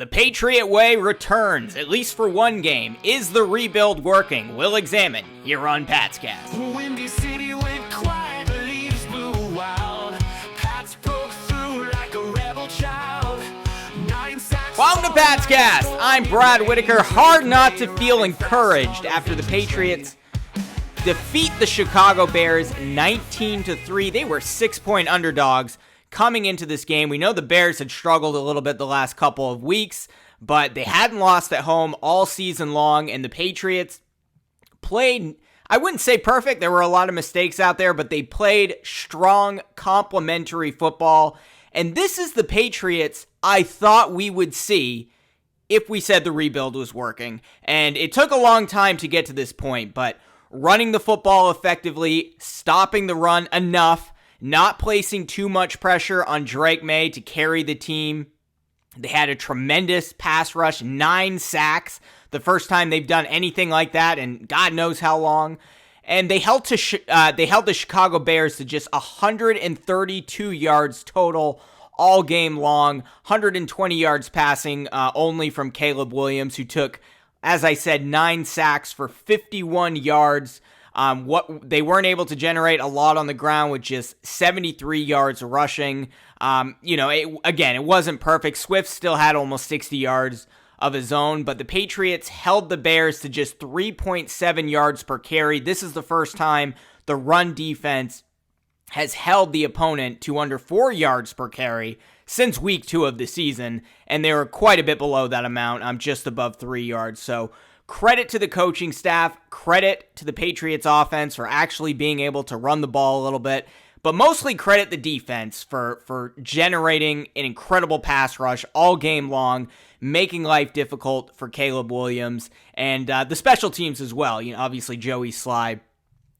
The Patriot Way returns, at least for one game. Is the rebuild working? We'll examine here on Patscast. Windy City went quiet, the leaves blew wild. Pats broke through like a rebel child. 9 sacks. Welcome to Patscast. I'm Brad Whitaker. Hard not to feel encouraged after the Patriots defeat the Chicago Bears 19-3. They were 6-point underdogs coming into this game. We know the Bears had struggled a little bit the last couple of weeks, but they hadn't lost at home all season long, and the Patriots played, I wouldn't say perfect, there were a lot of mistakes out there, but they played strong, complementary football, and this is the Patriots I thought we would see if we said the rebuild was working, and it took a long time to get to this point, but running the football effectively, stopping the run enough, not placing too much pressure on Drake May to carry the team. They had a tremendous pass rush, 9 sacks, the first time they've done anything like that in God knows how long. And they held the Chicago Bears to just 132 yards total all game long, 120 yards passing only from Caleb Williams, who took, as I said, 9 sacks for 51 yards. They weren't able to generate a lot on the ground with just 73 yards rushing. It wasn't perfect. Swift still had almost 60 yards of his own, but the Patriots held the Bears to just 3.7 yards per carry. This is the first time the run defense has held the opponent to under 4 yards per carry since week 2 of the season, and they were quite a bit below that amount, just above 3 yards. So credit to the coaching staff, credit to the Patriots offense for actually being able to run the ball a little bit, but mostly credit the defense for generating an incredible pass rush all game long, making life difficult for Caleb Williams, and the special teams as well. Obviously Joey Sly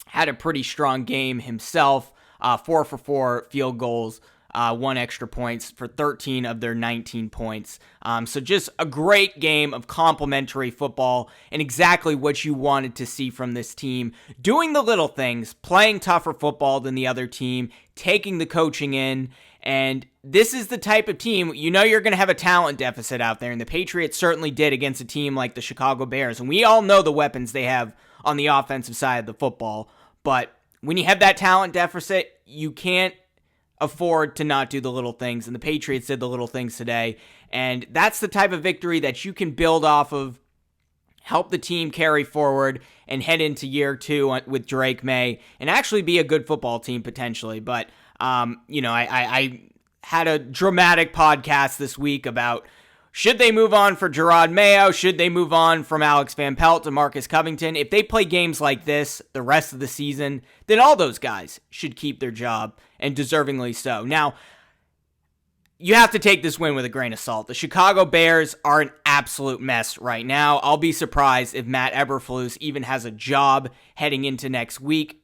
had a pretty strong game himself, 4 for 4 field goals, 1 extra points for 13 of their 19 points. So just a great game of complimentary football and exactly what you wanted to see from this team. Doing the little things, playing tougher football than the other team, taking the coaching in, and this is the type of team, you're going to have a talent deficit out there, and the Patriots certainly did against a team like the Chicago Bears, and we all know the weapons they have on the offensive side of the football, but when you have that talent deficit, you can't afford to not do the little things, and the Patriots did the little things today, and that's the type of victory that you can build off of, help the team carry forward, and head into year 2 with Drake May, and actually be a good football team potentially. But, I had a dramatic podcast this week about should they move on for Gerard Mayo? Should they move on from Alex Van Pelt to Marcus Covington? If they play games like this the rest of the season, then all those guys should keep their job, and deservingly so. Now, you have to take this win with a grain of salt. The Chicago Bears are an absolute mess right now. I'll be surprised if Matt Eberflus even has a job heading into next week.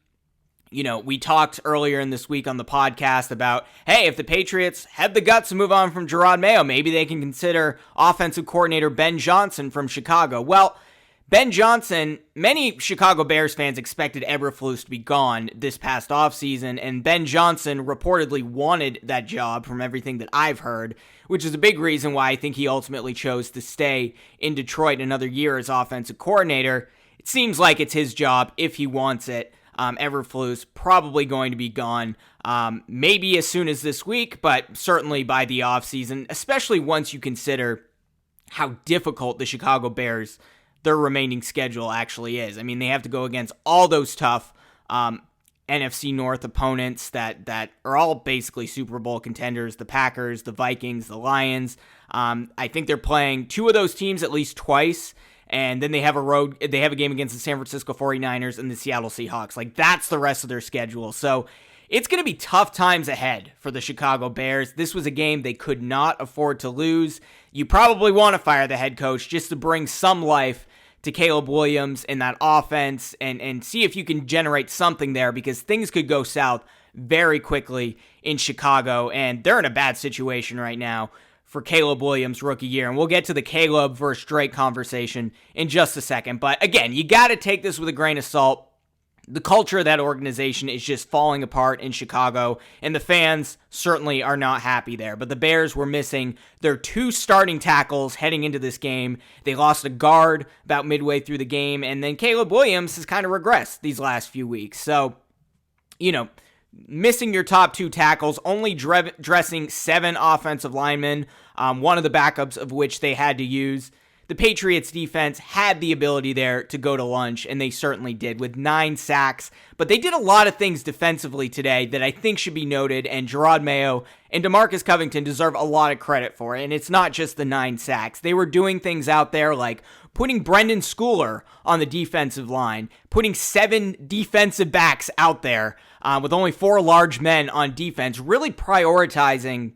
We talked earlier in this week on the podcast about, hey, if the Patriots have the guts to move on from Gerard Mayo, maybe they can consider offensive coordinator Ben Johnson from Chicago. Well, Ben Johnson, many Chicago Bears fans expected Eberflus to be gone this past offseason, and Ben Johnson reportedly wanted that job from everything that I've heard, which is a big reason why I think he ultimately chose to stay in Detroit another year as offensive coordinator. It seems like it's his job if he wants it. Eberflus probably going to be gone, maybe as soon as this week, but certainly by the offseason, especially once you consider how difficult the Chicago Bears, their remaining schedule actually is. I mean, they have to go against all those tough NFC North opponents that are all basically Super Bowl contenders, the Packers, the Vikings, the Lions. I think they're playing 2 of those teams at least twice. And then they have a game against the San Francisco 49ers and the Seattle Seahawks. Like, that's the rest of their schedule. So it's going to be tough times ahead for the Chicago Bears. This was a game they could not afford to lose. You probably want to fire the head coach just to bring some life to Caleb Williams in that offense and see if you can generate something there, because things could go south very quickly in Chicago, and they're in a bad situation right now for Caleb Williams' rookie year. And we'll get to the Caleb versus Drake conversation in just a second. But again, you got to take this with a grain of salt. the culture of that organization is just falling apart in Chicago, and the fans certainly are not happy there. But the Bears were missing their 2 starting tackles heading into this game. They lost a guard about midway through the game, and then Caleb Williams has kind of regressed these last few weeks. So, missing your top 2 tackles, only dressing 7 offensive linemen, one of the backups of which they had to use. The Patriots defense had the ability there to go to lunch, and they certainly did with 9 sacks. But they did a lot of things defensively today that I think should be noted, and Jerod Mayo and DeMarcus Covington deserve a lot of credit for it. And it's not just the 9 sacks. They were doing things out there like putting Brendan Schooler on the defensive line, putting 7 defensive backs out there with only 4 large men on defense, really prioritizing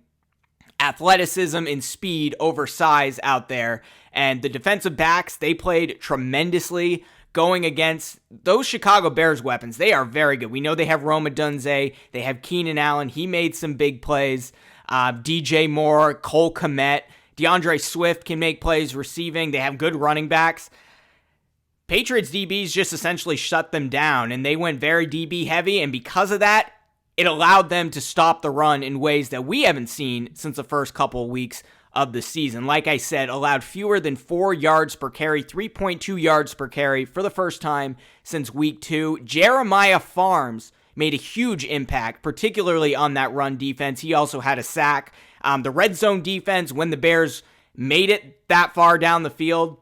athleticism and speed over size out there. And the defensive backs, they played tremendously going against those Chicago Bears weapons. They are very good. We know they have Rome Odunze. They have Keenan Allen. He made some big plays. DJ Moore, Cole Kmet, DeAndre Swift can make plays receiving. They have good running backs. Patriots DBs just essentially shut them down, and they went very DB heavy, and because of that, it allowed them to stop the run in ways that we haven't seen since the first couple of weeks of the season. Like I said, allowed fewer than 4 yards per carry, 3.2 yards per carry for the first time since week 2. Jeremiah Farms made a huge impact, particularly on that run defense. He also had a sack. The red zone defense, when the Bears made it that far down the field,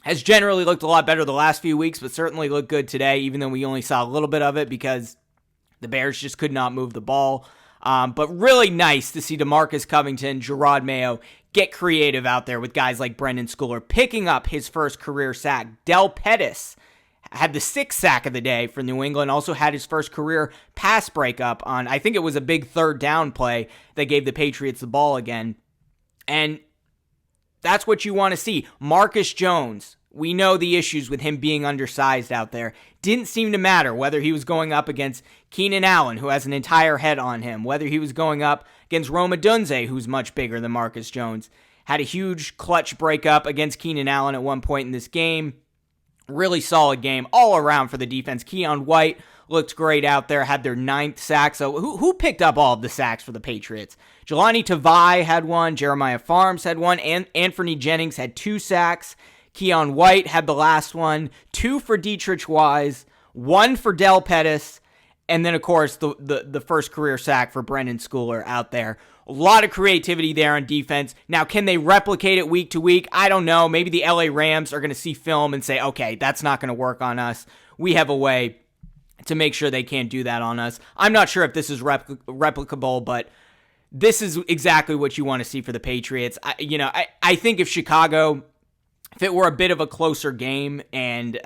has generally looked a lot better the last few weeks, but certainly looked good today, even though we only saw a little bit of it because the Bears just could not move the ball. But really nice to see DeMarcus Covington, Jerod Mayo get creative out there with guys like Brendan Schooler picking up his first career sack. Del Pettis had the 6th sack of the day for New England, also had his first career pass breakup on, I think it was a big 3rd down play that gave the Patriots the ball again. And that's what you want to see. Marcus Jones, we know the issues with him being undersized out there. Didn't seem to matter whether he was going up against Keenan Allen, who has an entire head on him, whether he was going up against Rome Odunze, who's much bigger than Marcus Jones. Had a huge clutch breakup against Keenan Allen at one point in this game. Really solid game all around for the defense. Keon White looked great out there, had their 9th sack. So who picked up all of the sacks for the Patriots? Jelani Tavai had one. Jeremiah Farms had one. And Anthony Jennings had 2 sacks. Keon White had the last one. 2 for Dietrich Wise. 1 for Del Pettis. And then, of course, the first career sack for Brendan Schooler out there. A lot of creativity there on defense. Now, can they replicate it week to week? I don't know. Maybe the LA Rams are going to see film and say, okay, that's not going to work on us. We have a way to make sure they can't do that on us. I'm not sure if this is replicable, but this is exactly what you want to see for the Patriots. I think if Chicago, if it were a bit of a closer game and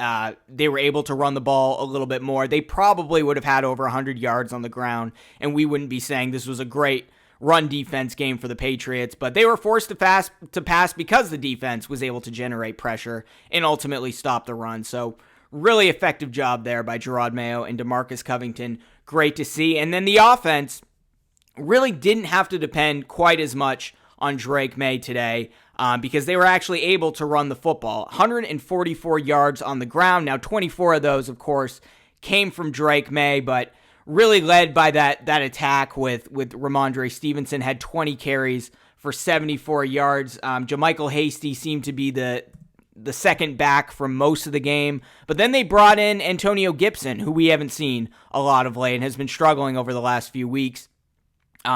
they were able to run the ball a little bit more, they probably would have had over 100 yards on the ground, and we wouldn't be saying this was a great run defense game for the Patriots. But they were forced to pass because the defense was able to generate pressure and ultimately stop the run. So really effective job there by Jerod Mayo and DeMarcus Covington. Great to see. And then the offense really didn't have to depend quite as much on Drake May today. Because they were actually able to run the football. 144 yards on the ground. Now, 24 of those, of course, came from Drake May, but really led by that attack with Ramondre Stevenson, had 20 carries for 74 yards. JaMychal Hasty seemed to be the second back for most of the game, but then they brought in Antonio Gibson, who we haven't seen a lot of late and has been struggling over the last few weeks.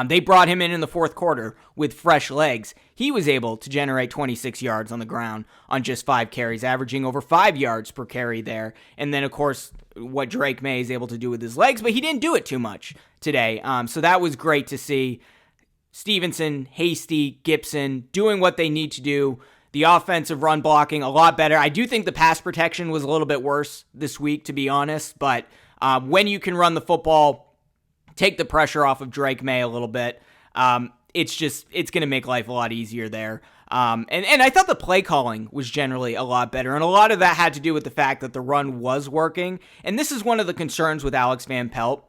They brought him in the 4th quarter with fresh legs. He was able to generate 26 yards on the ground on just 5 carries, averaging over 5 yards per carry there. And then, of course, what Drake May is able to do with his legs, but he didn't do it too much today. So that was great to see. Stevenson, Hasty, Gibson doing what they need to do. The offensive run blocking a lot better. I do think the pass protection was a little bit worse this week, to be honest. But when you can run the football, take the pressure off of Drake May a little bit. It's going to make life a lot easier there. And I thought the play calling was generally a lot better. And a lot of that had to do with the fact that the run was working. And this is one of the concerns with Alex Van Pelt.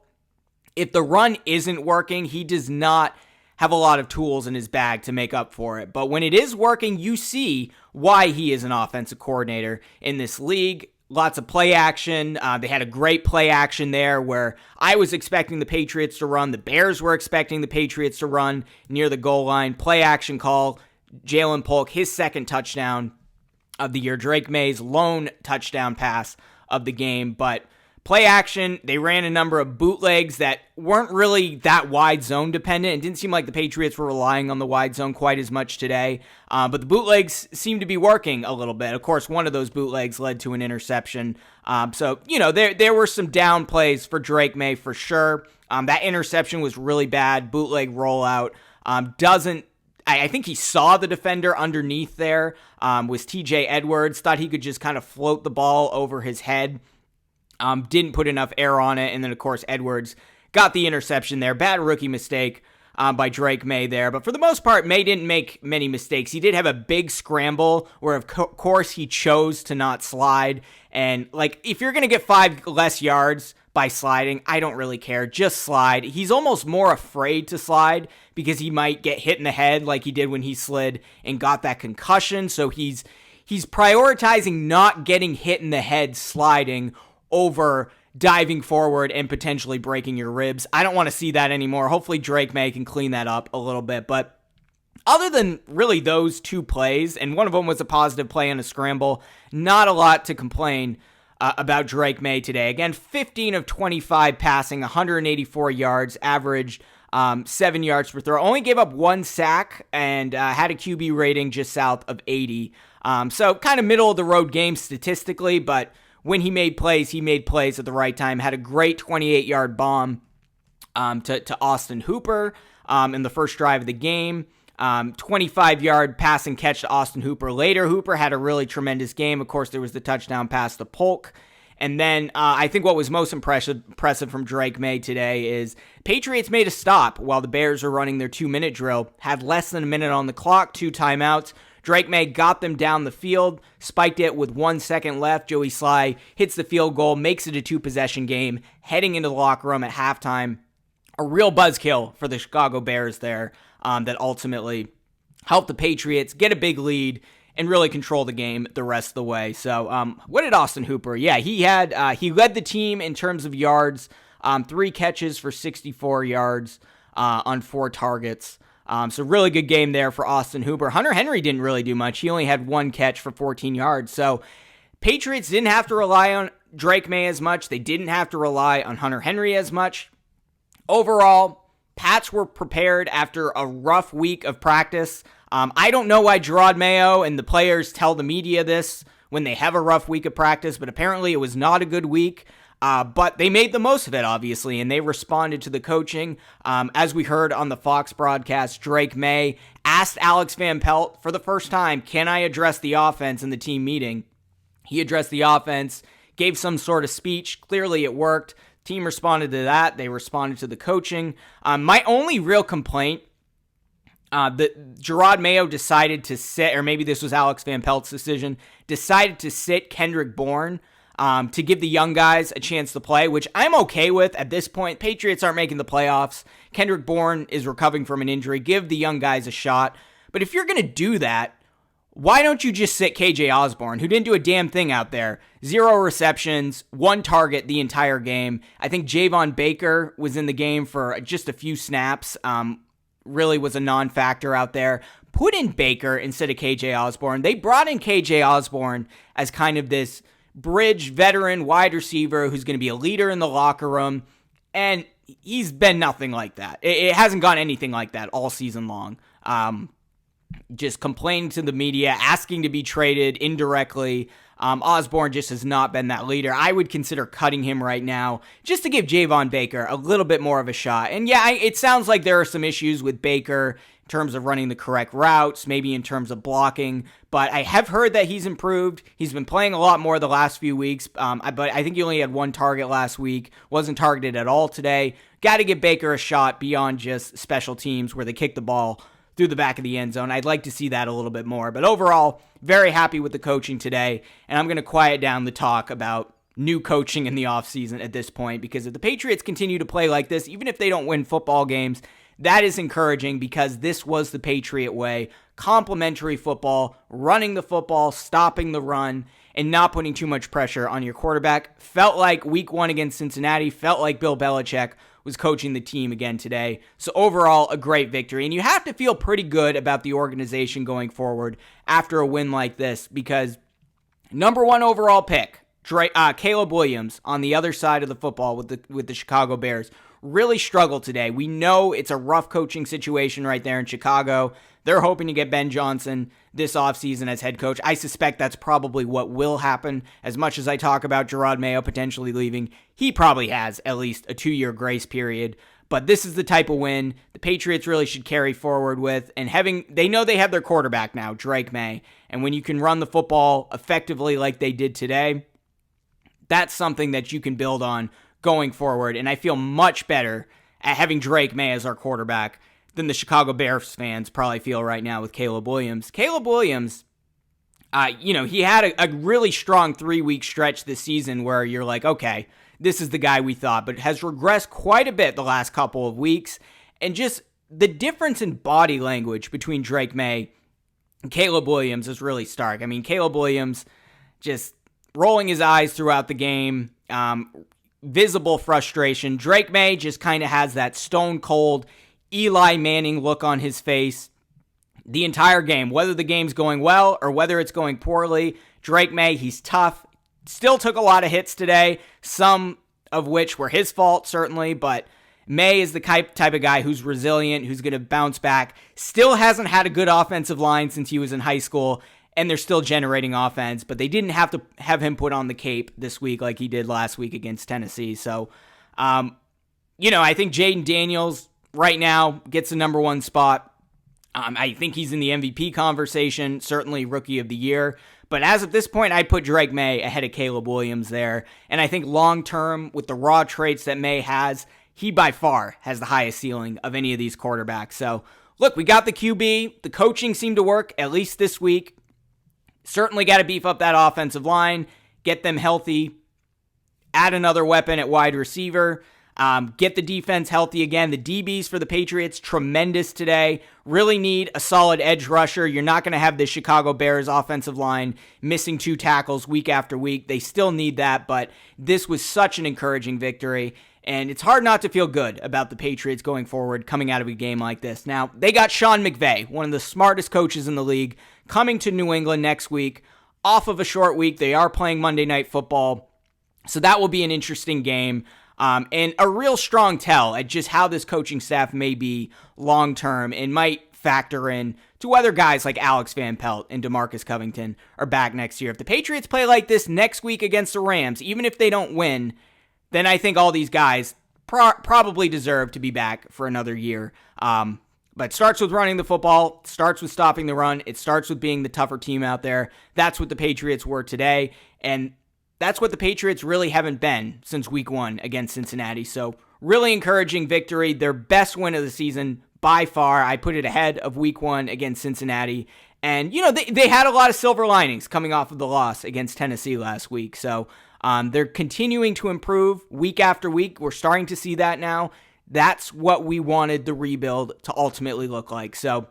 If the run isn't working, he does not have a lot of tools in his bag to make up for it. But when it is working, you see why he is an offensive coordinator in this league. Lots of play action. They had a great play action there where I was expecting the Patriots to run. The Bears were expecting the Patriots to run near the goal line. Play action call. Jalen Polk, his second touchdown of the year. Drake May's lone touchdown pass of the game. But play action, they ran a number of bootlegs that weren't really that wide zone dependent. It didn't seem like the Patriots were relying on the wide zone quite as much today. But the bootlegs seemed to be working a little bit. Of course, one of those bootlegs led to an interception. So, there were some down plays for Drake May for sure. That interception was really bad. Bootleg rollout. I think he saw the defender underneath there, was TJ Edwards. Thought he could just kind of float the ball over his head. Didn't put enough air on it. And then, of course, Edwards got the interception there. Bad rookie mistake by Drake May there. But for the most part, May didn't make many mistakes. He did have a big scramble where, of course, he chose to not slide. And, if you're going to get 5 less yards by sliding, I don't really care. Just slide. He's almost more afraid to slide because he might get hit in the head like he did when he slid and got that concussion. So he's prioritizing not getting hit in the head sliding over diving forward and potentially breaking your ribs. I don't want to see that anymore. Hopefully Drake May can clean that up a little bit. But other than really those 2 plays, and one of them was a positive play and a scramble, not a lot to complain about Drake May today. Again, 15 of 25 passing, 184 yards, averaged 7 yards per throw. Only gave up 1 sack and had a QB rating just south of 80. So kind of middle of the road game statistically, but when he made plays at the right time. Had a great 28-yard bomb to Austin Hooper in the first drive of the game. 25-yard pass and catch to Austin Hooper later. Hooper had a really tremendous game. Of course, there was the touchdown pass to Polk. And then I think what was most impressive from Drake May today is Patriots made a stop while the Bears were running their 2-minute drill. Had less than a minute on the clock, 2 timeouts. Drake May got them down the field, spiked it with 1 second left. Joey Sly hits the field goal, makes it a 2-possession game, heading into the locker room at halftime. A real buzzkill for the Chicago Bears there that ultimately helped the Patriots get a big lead and really control the game the rest of the way. So what did Austin Hooper? Yeah, he led the team in terms of yards, 3 catches for 64 yards on 4 targets. So really good game there for Austin Hooper. Hunter Henry didn't really do much. He only had 1 catch for 14 yards. So Patriots didn't have to rely on Drake May as much. They didn't have to rely on Hunter Henry as much. Overall, Pats were prepared after a rough week of practice. I don't know why Gerard Mayo and the players tell the media this when they have a rough week of practice, but apparently it was not a good week. But they made the most of it, obviously, and they responded to the coaching. As we heard on the Fox broadcast, Drake May asked Alex Van Pelt for the first time, can I address the offense in the team meeting? He addressed the offense, gave some sort of speech. Clearly it worked. Team responded to that. They responded to the coaching. My only real complaint, that Gerard Mayo decided to sit, or maybe this was Alex Van Pelt's decision, decided to sit Kendrick Bourne to give the young guys a chance to play, which I'm okay with at this point. Patriots aren't making the playoffs. Kendrick Bourne is recovering from an injury. Give the young guys a shot. But if you're going to do that, why don't you just sit KJ Osborne, who didn't do a damn thing out there? 0 receptions, 1 target the entire game. I think Javon Baker was in the game for just a few snaps. Really was a non-factor out there. Put in Baker instead of KJ Osborne. They brought in KJ Osborne as kind of this bridge veteran wide receiver who's going to be a leader in the locker room, and he's been nothing like that. It hasn't gone anything like that all season long. Just complaining to the media, asking to be traded indirectly. Osborne just has not been that leader. I would consider cutting him right now just to give Javon Baker a little bit more of a shot. And yeah, it sounds like there are some issues with Baker in terms of running the correct routes, maybe in terms of blocking, but I have heard that he's improved. He's been playing a lot more the last few weeks, but I think he only had 1 target last week, wasn't targeted at all today. Got to give Baker a shot beyond just special teams where they kick the ball through the back of the end zone. I'd like to see that a little bit more. But overall, very happy with the coaching today. And I'm going to quiet down the talk about new coaching in the offseason at this point, because if the Patriots continue to play like this, even if they don't win football games, that is encouraging because this was the Patriot way. complementary football, running the football, stopping the run, and not putting too much pressure on your quarterback. Felt like week 1 against Cincinnati, felt like Bill Belichick was coaching the team again today. So overall, a great victory. And you have to feel pretty good about the organization going forward after a win like this, because number 1 overall pick, Caleb Williams on the other side of the football with the Chicago Bears really struggled today. We know it's a rough coaching situation right there in Chicago. They're hoping to get Ben Johnson this offseason as head coach. I suspect that's probably what will happen. As much as I talk about Gerard Mayo potentially leaving, he probably has at least a 2-year grace period. But this is the type of win the Patriots really should carry forward with. And they know they have their quarterback now, Drake May. And when you can run the football effectively like they did today, that's something that you can build on going forward. And I feel much better at having Drake May as our quarterback than the Chicago Bears fans probably feel right now with Caleb Williams. Caleb Williams, he had a really strong 3-week stretch this season where you're like, okay, this is the guy we thought, but has regressed quite a bit the last couple of weeks. And just the difference in body language between Drake May and Caleb Williams is really stark. I mean, Caleb Williams just rolling his eyes throughout the game, visible frustration. Drake May just kind of has that stone cold Eli Manning look on his face the entire game, whether the game's going well or whether it's going poorly. Drake May, he's tough, still took a lot of hits today, some of which were his fault, certainly, but May is the type of guy who's resilient, who's going to bounce back, still hasn't had a good offensive line since he was in high school, and they're still generating offense, but they didn't have to have him put on the cape this week like he did last week against Tennessee. So, I think Jaden Daniels right now gets the number 1 spot. I think he's in the MVP conversation, certainly Rookie of the Year. But as of this point, I'd put Drake May ahead of Caleb Williams there. And I think long-term, with the raw traits that May has, he by far has the highest ceiling of any of these quarterbacks. So, look, we got the QB. The coaching seemed to work, at least this week. Certainly got to beef up that offensive line, get them healthy, add another weapon at wide receiver, get the defense healthy again. The DBs for the Patriots, tremendous today. Really need a solid edge rusher. You're not going to have the Chicago Bears offensive line missing 2 tackles week after week. They still need that, but this was such an encouraging victory. And it's hard not to feel good about the Patriots going forward, coming out of a game like this. Now, they got Sean McVay, one of the smartest coaches in the league, coming to New England next week. Off of a short week, they are playing Monday Night Football, so that will be an interesting game. And a real strong tell at just how this coaching staff may be long-term and might factor in to whether guys like Alex Van Pelt and DeMarcus Covington are back next year. If the Patriots play like this next week against the Rams, even if they don't win, then I think all these guys probably deserve to be back for another year. But it starts with running the football, starts with stopping the run, it starts with being the tougher team out there. That's what the Patriots were today, and that's what the Patriots really haven't been since week 1 against Cincinnati. So really encouraging victory, their best win of the season by far. I put it ahead of week 1 against Cincinnati. And, they had a lot of silver linings coming off of the loss against Tennessee last week. So they're continuing to improve week after week. We're starting to see that now. That's what we wanted the rebuild to ultimately look like. So,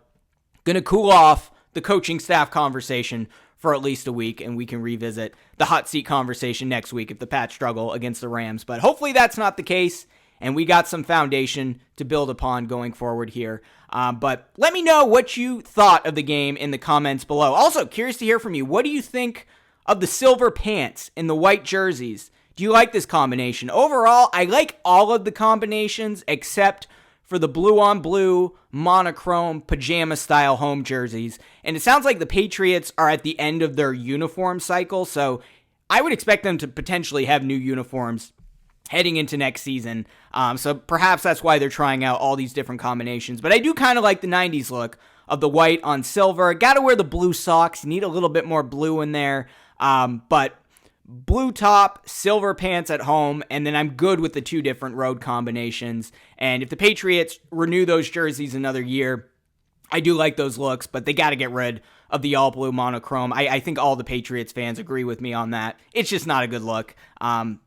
going to cool off the coaching staff conversation for at least a week, and we can revisit the hot seat conversation next week if the Pats struggle against the Rams. But hopefully that's not the case, and we got some foundation to build upon going forward here. But let me know what you thought of the game in the comments below. Also, curious to hear from you. What do you think of the silver pants and the white jerseys? Do you like this combination? Overall, I like all of the combinations except for the blue-on-blue monochrome pajama-style home jerseys. And it sounds like the Patriots are at the end of their uniform cycle, so I would expect them to potentially have new uniforms heading into next season. So perhaps that's why they're trying out all these different combinations. But I do kind of like the 90s look of the white on silver. Got to wear the blue socks. Need a little bit more blue in there. But blue top, silver pants at home, and then I'm good with the 2 different road combinations. And if the Patriots renew those jerseys another year, I do like those looks, but they got to get rid of the all blue monochrome. I think all the Patriots fans agree with me on that. It's just not a good look.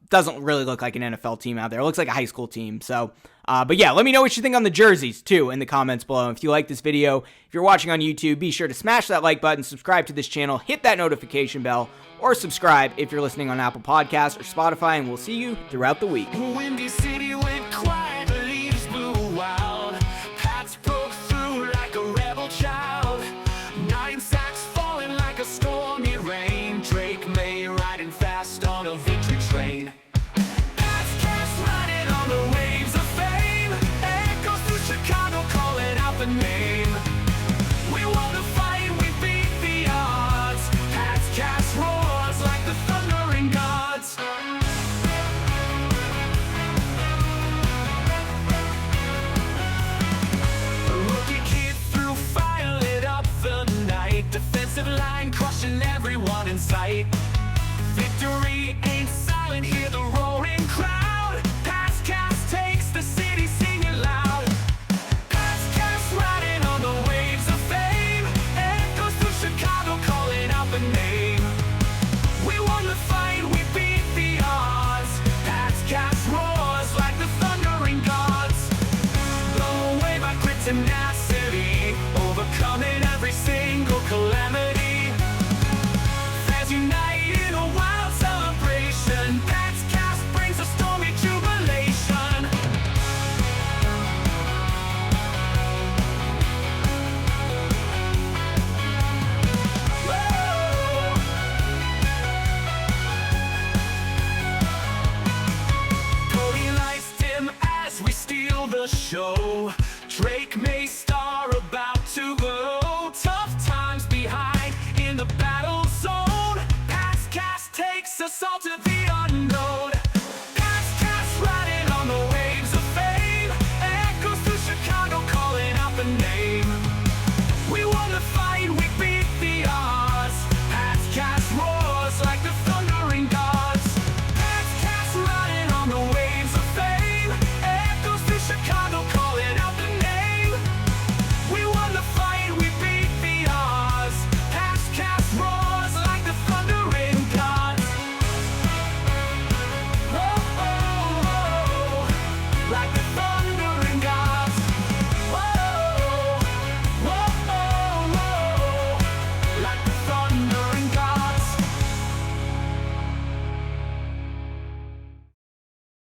Doesn't really look like an NFL team out there. It looks like a high school team. So, but yeah, let me know what you think on the jerseys too in the comments below. If you like this video, if you're watching on YouTube, be sure to smash that like button, subscribe to this channel, hit that notification bell, or subscribe if you're listening on Apple Podcasts or Spotify, and we'll see you throughout the week. Windy City went quiet, the leaves blew wild. Pats broke through like a rebel child. 9 sacks falling like a stormy rain. Drake May riding fast on a victory train. Pats cast riding on the waves of fame. Echoes through Chicago calling out the name. We won the fight, we beat the odds. Pats cast roars like the thundering gods. Defensive line crushing everyone in sight. Victory ain't silent, hear the roaring crowd. Pass cast takes the city singing loud. Pass cast riding on the waves of fame. Echoes through Chicago calling out the name. We won the fight, we beat the odds. Pass cast roars like the thundering gods. Blown away by grit and tenacity, overcoming every single calamity. Fans unite in a wild celebration. Pats cast brings a stormy jubilation. Whoa! Cody lights dim as we steal the show. Drake May star about to glow. Tough times behind in the battle zone. Pass cast takes us all to the